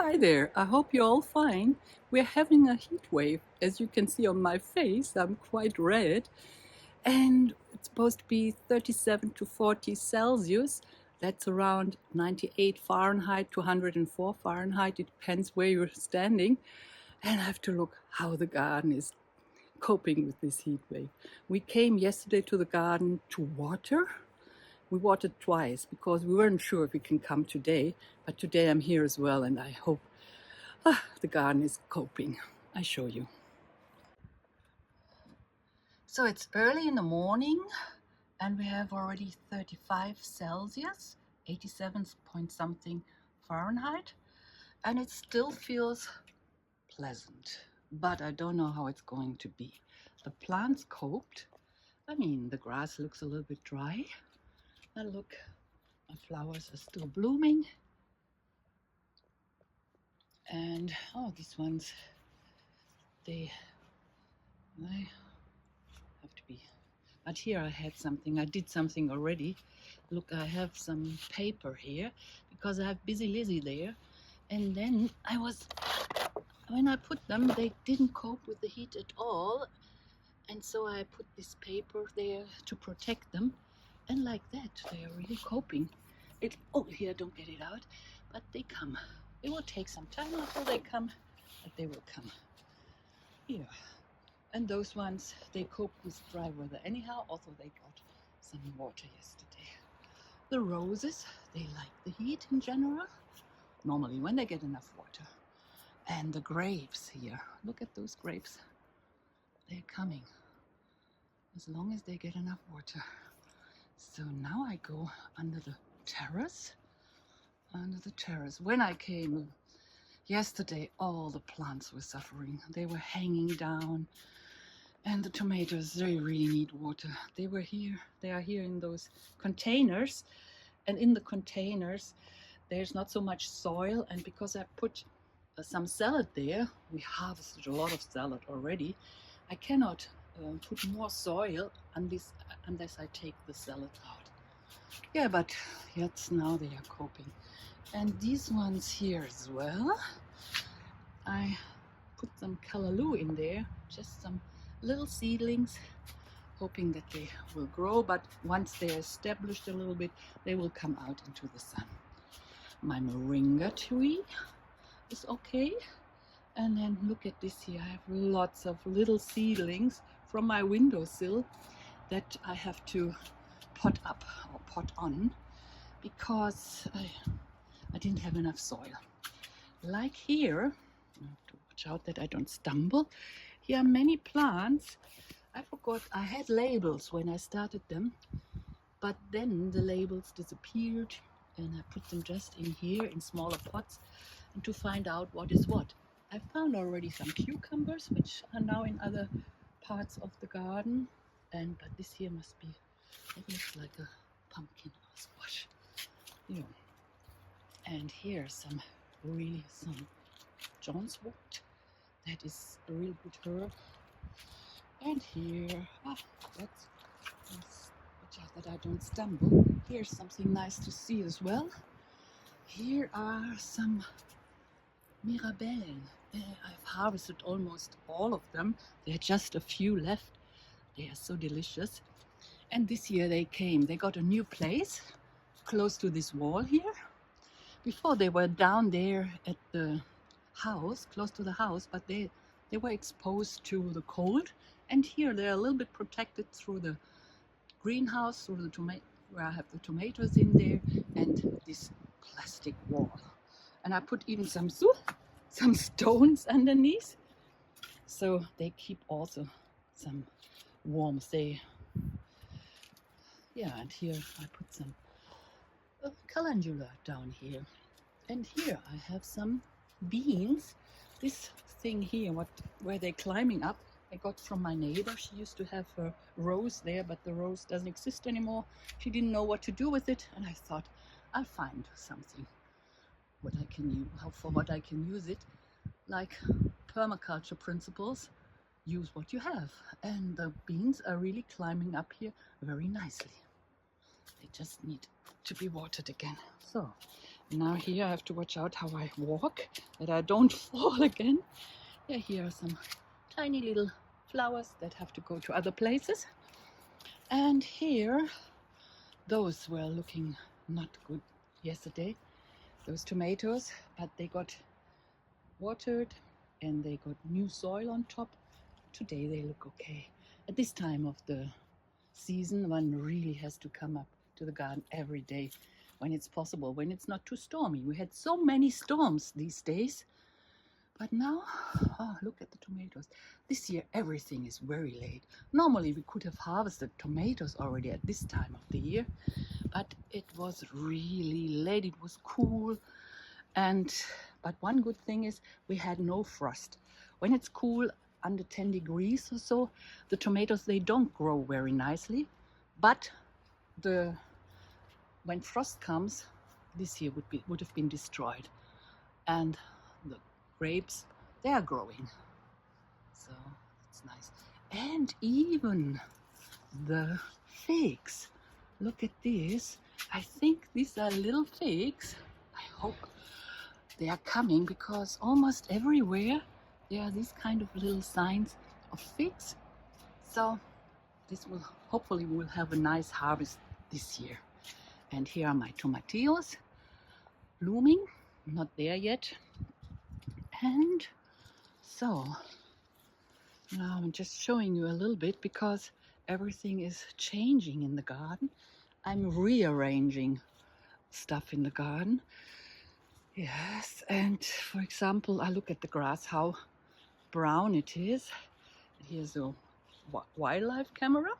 Hi there, I hope you're all fine. We're having a heat wave. As you can see on my face, I'm quite red. And it's supposed to be 37 to 40 Celsius. That's around 98 Fahrenheit to 104 Fahrenheit. It depends where you're standing. And I have to look how the garden is coping with this heat wave. We came yesterday to the garden to water. We watered twice because we weren't sure if we can come today, but today I'm here as well, and I hope the garden is coping. I show you. So it's early in the morning and we have already 35 Celsius, 87 point something Fahrenheit, and it still feels pleasant, but I don't know how it's going to be. The plants coped. I mean, the grass looks a little bit dry. And look, my flowers are still blooming. And oh, these ones, they have to be. But here I had something, I did something already. Look, I have some paper here because I have Busy Lizzie there. And then when I put them, they didn't cope with the heat at all. And so I put this paper there to protect them. And like that, they are really coping. Oh, here, don't get it out. But they come. It will take some time until they come, but they will come. Here. And those ones, they cope with dry weather anyhow, although they got some water yesterday. The roses, they like the heat in general, normally when they get enough water. And the grapes here, look at those grapes. They're coming as long as they get enough water. So now I go under the terrace. When I came yesterday, all the plants were suffering. They were hanging down. And the tomatoes, they really need water. They are here in those containers. And in the containers, there's not so much soil. And because I put some salad there, we harvested a lot of salad already. I cannot put more soil unless I take the salad out. Yeah, but yes, now they are coping. And these ones here as well, I put some callaloo in there, just some little seedlings, hoping that they will grow, but once they're established a little bit, they will come out into the sun. My moringa tree is okay. And then look at this here, I have lots of little seedlings from my windowsill that I have to pot up or pot on because I didn't have enough soil. Like here, I have to watch out that I don't stumble. Here are many plants. I forgot I had labels when I started them, but then the labels disappeared and I put them just in here in smaller pots and to find out what is what. I found already some cucumbers which are now in other parts of the garden, but this here must be, it looks like a pumpkin or squash. Yeah. And here some Johnswort. That is a real good herb. And here, watch out that I don't stumble. Here's something nice to see as well. Here are some Mirabel. I've harvested almost all of them. There are just a few left. They are so delicious. And this year they came. They got a new place close to this wall here. Before they were down there at the house, close to the house, but they were exposed to the cold. And here they're a little bit protected through the greenhouse, through the where I have the tomatoes in there, and this plastic wall. And I put even some stones underneath, so they keep also some warmth. And here I put some calendula down here. And here I have some beans. This thing here, where they're climbing up, I got from my neighbor. She used to have a rose there, but the rose doesn't exist anymore. She didn't know what to do with it, and I thought I'll find something for what I can use it. Like permaculture principles, use what you have. And the beans are really climbing up here very nicely. They just need to be watered again. So Now here I have to watch out how I walk, that I don't fall again. Yeah, here are some tiny little flowers that have to go to other places. And here, those were looking not good yesterday, those tomatoes, but they got watered and they got new soil on top. Today they look okay. At this time of the season, one really has to come up to the garden every day when it's possible, when it's not too stormy. We had so many storms these days, but now, oh, look at the tomatoes. This year everything is very late. Normally we could have harvested tomatoes already at this time of the year, but it was really late. It was cool, but one good thing is we had no frost. When it's cool, under 10 degrees or so, the tomatoes, they don't grow very nicely, but when frost comes, this year would have been destroyed. And the grapes, they are growing, so it's nice. And even the figs, look at this. I think these are little figs. I hope they are coming, because almost everywhere there are these kind of little signs of figs. So this will hopefully we'll have a nice harvest this year. And here are my tomatillos blooming, not there yet. And so now I'm just showing you a little bit, because everything is changing in the garden. I'm rearranging stuff in the garden. Yes, and for example, I look at the grass, how brown it is. Here's a wildlife camera,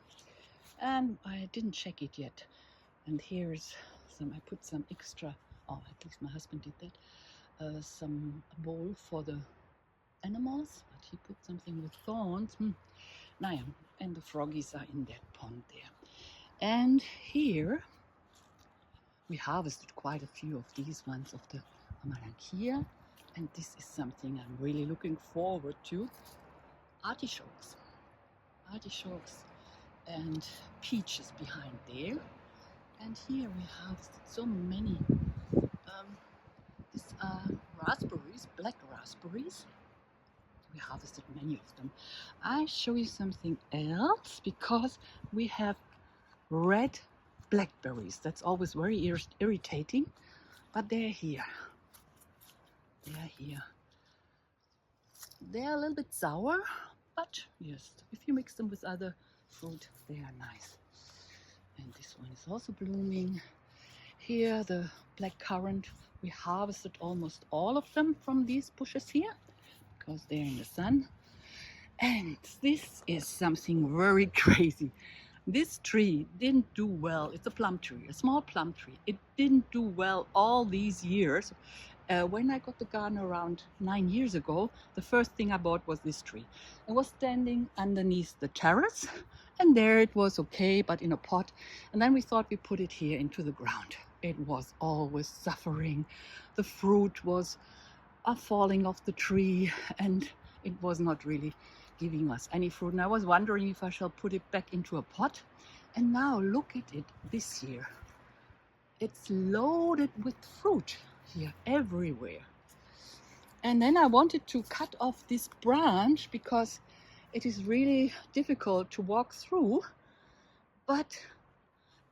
and I didn't check it yet. And here's I put some extra, oh, at least my husband did that, some bowl for the animals, but he put something with thorns. Naja, and the froggies are in that pond there. And here we harvested quite a few of these ones of the Amanankia, and this is something I'm really looking forward to. Artichokes and peaches behind there. And here we harvested so many. These are raspberries, black raspberries. We harvested many of them. I show you something else, because we have red blackberries. That's always very irritating, but they're here. They're here. They're a little bit sour, but yes, if you mix them with other fruit, they are nice. And this one is also blooming. Here, the black currant, we harvested almost all of them from these bushes here, because they're in the sun. And this is something very crazy. This tree didn't do well. It's a plum tree, a small plum tree. It didn't do well all these years. When I got the garden around 9 years ago, the first thing I bought was this tree. It was standing underneath the terrace, and there it was okay, but in a pot. And then we thought we put it here into the ground. It was always suffering. The fruit was falling off the tree, and it was not really giving us any fruit. And I was wondering if I shall put it back into a pot. And now look at it this year. It's loaded with fruit here everywhere. And then I wanted to cut off this branch, because it is really difficult to walk through, but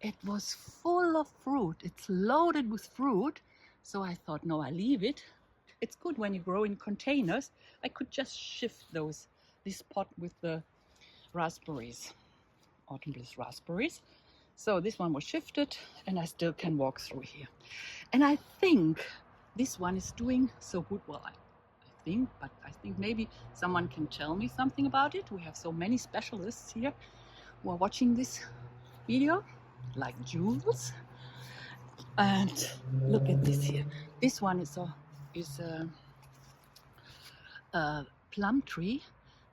it was full of fruit. It's loaded with fruit. So I thought, no, I leave it. It's good when you grow in containers. I could just shift this pot with the raspberries, autumn bliss raspberries. So this one was shifted, and I still can walk through here. And I think this one is doing so good. Well, I think maybe someone can tell me something about it. We have so many specialists here who are watching this video, like Jules. And look at this here. This one is a plum tree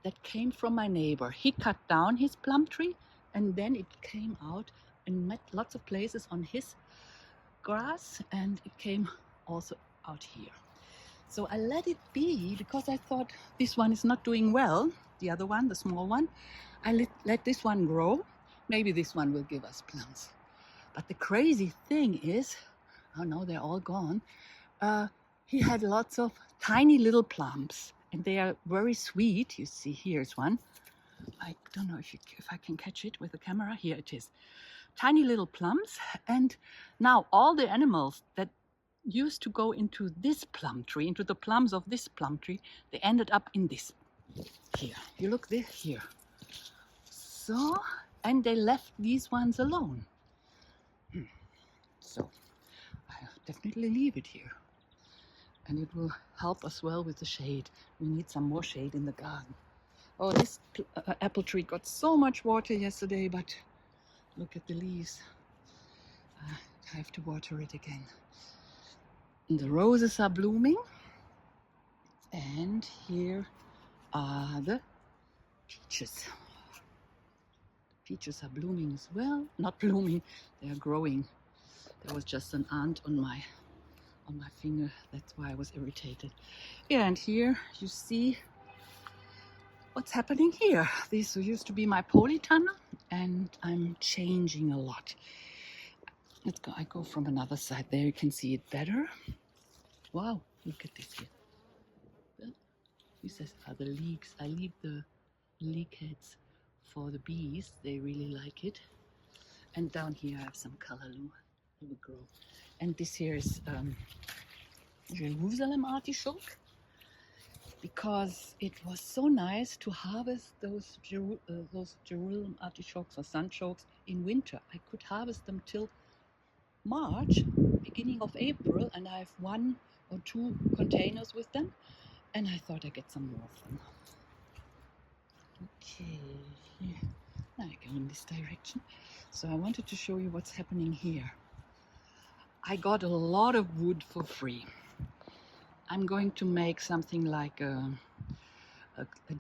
that came from my neighbor. He cut down his plum tree, and then it came out and met lots of places on his grass, and it came also out here. So I let it be, because I thought this one is not doing well. The other one, the small one, I let this one grow. Maybe this one will give us plums. But the crazy thing is, Oh no, they're all gone. He had lots of tiny little plums, and they are very sweet. You see, here's one. I don't know if I can catch it with the camera. Here it is. Tiny little plums. And now all the animals that used to go into this plum tree, into the plums of this plum tree, they ended up in this. Here, you look this here. So, and they left these ones alone. So, I'll definitely leave it here. And it will help us well with the shade. We need some more shade in the garden. Oh, this apple tree got so much water yesterday, but look at the leaves. I have to water it again. And the roses are blooming. And here are the peaches. The peaches are blooming as well. Not blooming, they are growing. There was just an ant on my finger. That's why I was irritated. Yeah, and here you see what's happening here. This used to be my polytunnel, and I'm changing a lot. Let's go. I go from another side. There you can see it better. Wow, look at this here. This are the leeks. I leave the leek heads for the bees. They really like it. And down here I have some callaloo. It will grow. And this here is Jerusalem artichoke, because it was so nice to harvest those Jerusalem artichokes or sunchokes in winter. I could harvest them till March, beginning of April, and I have 1 or 2 containers with them, and I thought I'd get some more of them. Okay, now I go in this direction. So I wanted to show you what's happening here. I got a lot of wood for free. I'm going to make something like a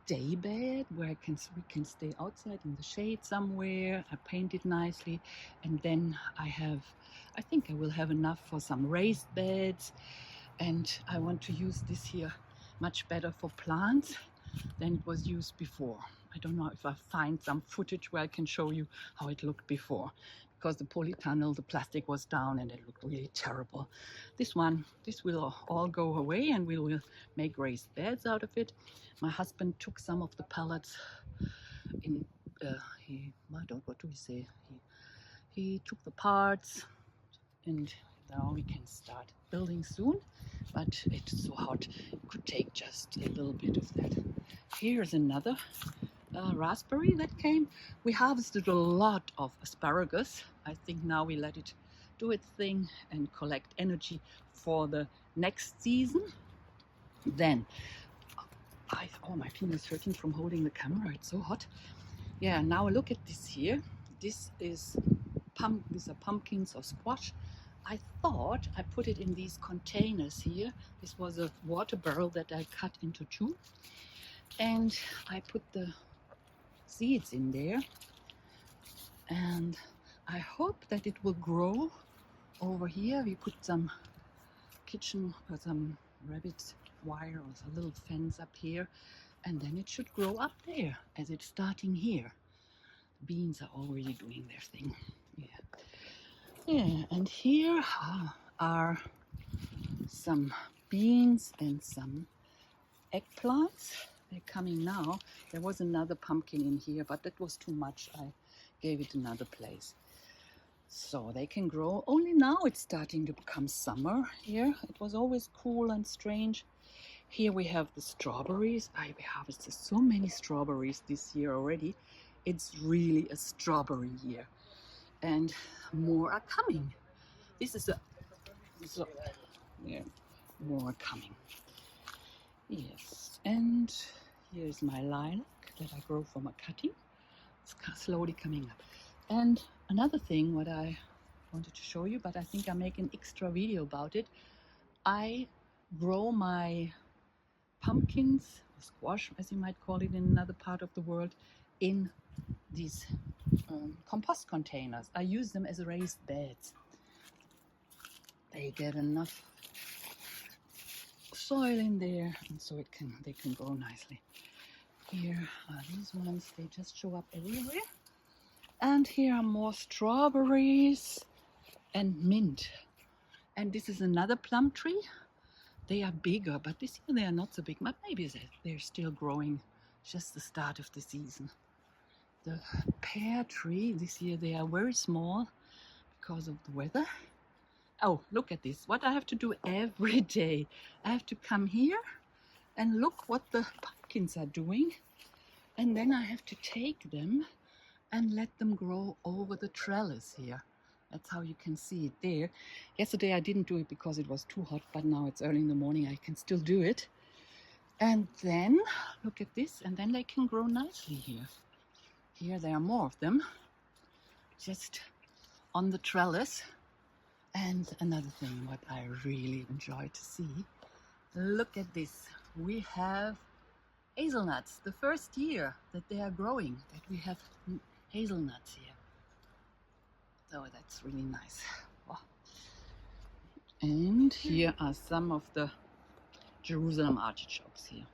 day bed where we can stay outside in the shade somewhere. I paint it nicely, and then I think I will have enough for some raised beds, and I want to use this here much better for plants than it was used before. I don't know if I find some footage where I can show you how it looked before, because the polytunnel, the plastic was down and it looked really terrible. This will all go away, and we will make raised beds out of it. My husband took some of the pallets in, what do we say? He took the parts, and now we can start building soon, but it's so hot. It could take just a little bit of that. Here's another raspberry that came. We harvested a lot of asparagus. I think now we let it do its thing and collect energy for the next season. Then, oh, my finger is hurting from holding the camera. It's so hot. Yeah, now look at this here. These are pumpkins or squash. I thought I put it in these containers here. This was a water barrel that I cut into 2, and I put the seeds in there, and I hope that it will grow over here. We put some kitchen or some rabbit wire or a little fence up here, and then it should grow up there as it's starting here. The beans are already doing their thing. Yeah, and here are some beans and some eggplants. They're coming now. There was another pumpkin in here, but that was too much. I gave it another place. So they can grow. Only now it's starting to become summer here. It was always cool and strange. Here we have the strawberries. I harvested so many strawberries this year already. It's really a strawberry year. And more are coming. More coming. Yes, and here's my lilac that I grow from a cutting. It's slowly coming up. And another thing what I wanted to show you, but I think I'll make an extra video about it. I grow my pumpkins, or squash as you might call it in another part of the world, in these compost containers. I use them as raised beds. They get enough soil in there, and so they can grow nicely. Here are these ones. They just show up everywhere. And here are more strawberries and mint. And this is another plum tree. They are bigger, but this year they are not so big. But maybe they're still growing, just the start of the season. The pear tree, this year they are very small because of the weather. Oh, look at this. What I have to do every day. I have to come here and look what the pumpkins are doing. And then I have to take them and let them grow over the trellis here. That's how you can see it there. Yesterday I didn't do it because it was too hot, but now it's early in the morning. I can still do it. And then, look at this, and then they can grow nicely here. Here there are more of them, just on the trellis. And another thing what I really enjoy to see, look at this. We have hazelnuts, the first year that they are growing, that we have hazelnuts here. So that's really nice. Wow. And here are some of the Jerusalem artichokes here.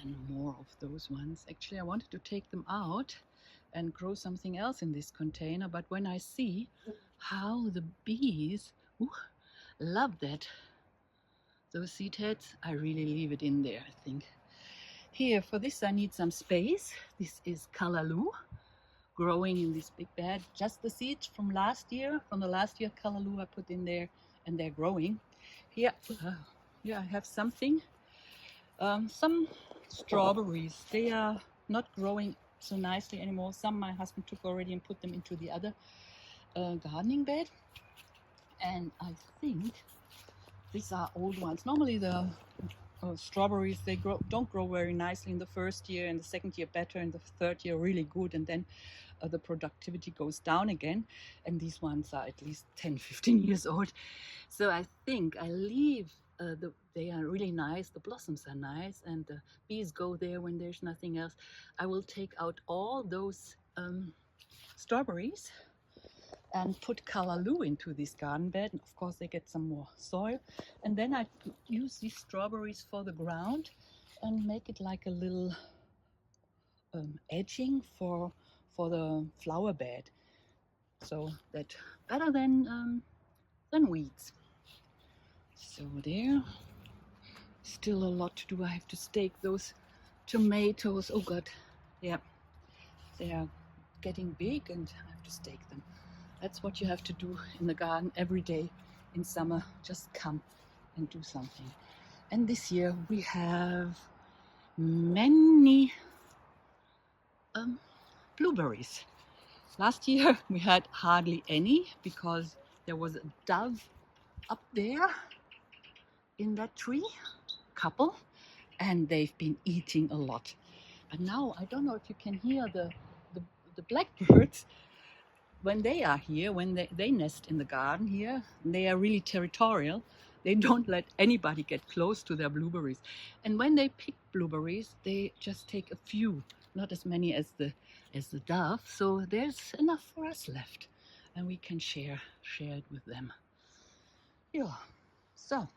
And more of those ones. Actually, I wanted to take them out and grow something else in this container, but when I see how the bees love that, those seed heads, I really leave it in there, I think. Here, for this I need some space. This is callaloo, growing in this big bed. Just the seeds from last year, from the last year callaloo I put in there, and they're growing. Here, here I have something, some strawberries. They are not growing so nicely anymore. Some my husband took already and put them into the other gardening bed. And I think these are old ones. Normally the strawberries, they don't grow very nicely in the first year, and the second year better, and the third year really good, and then the productivity goes down again. And these ones are at least 10-15 years old. So I think I leave they are really nice, the blossoms are nice, and the bees go there when there's nothing else. I will take out all those strawberries and put callaloo into this garden bed. Of course they get some more soil, and then I use these strawberries for the ground and make it like a little edging for the flower bed, so that better than weeds. So there, still a lot to do. I have to stake those tomatoes. Oh god, yeah, they are getting big and I have to stake them. That's what you have to do in the garden every day in summer. Just come and do something. And this year we have many blueberries. Last year we had hardly any because there was a dove up there in that tree, couple, and they've been eating a lot. But now I don't know if you can hear the blackbirds. When they are here, when they nest in the garden here, they are really territorial. They don't let anybody get close to their blueberries. And when they pick blueberries, they just take a few, not as many as the dove. So there's enough for us left, and we can share it with them. Yeah. So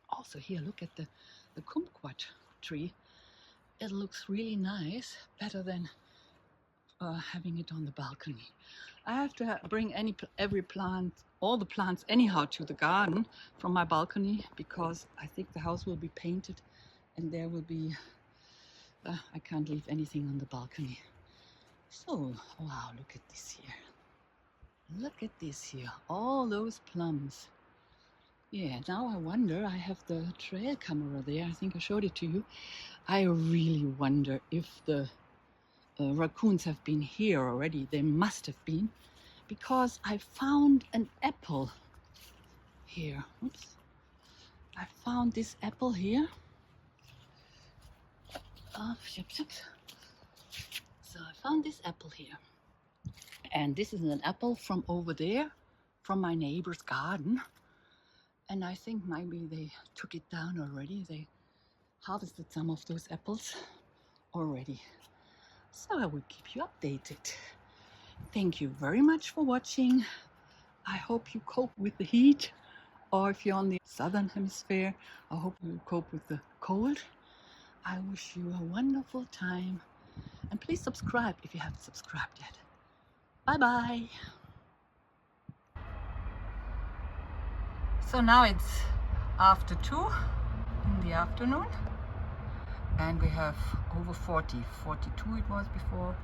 also here, look at the kumquat tree. It looks really nice, better than having it on the balcony. I have to bring every plant, all the plants anyhow, to the garden from my balcony, because I think the house will be painted and there will be, I can't leave anything on the balcony. So, wow, look at this here. Look at this here, all those plums. Yeah, now I wonder, I have the trail camera there, I think I showed it to you. I really wonder if the raccoons have been here already. They must have been, because I found an apple here. Oops. I found this apple here. So I found this apple here. And this is an apple from over there, from my neighbor's garden. And I think maybe they took it down already. They harvested some of those apples already. So I will keep you updated. Thank you very much for watching. I hope you cope with the heat, or if you're on the southern hemisphere, I hope you cope with the cold. I wish you a wonderful time, and please subscribe if you haven't subscribed yet. Bye bye. So now it's after 2 in the afternoon, and we have over 42 it was before,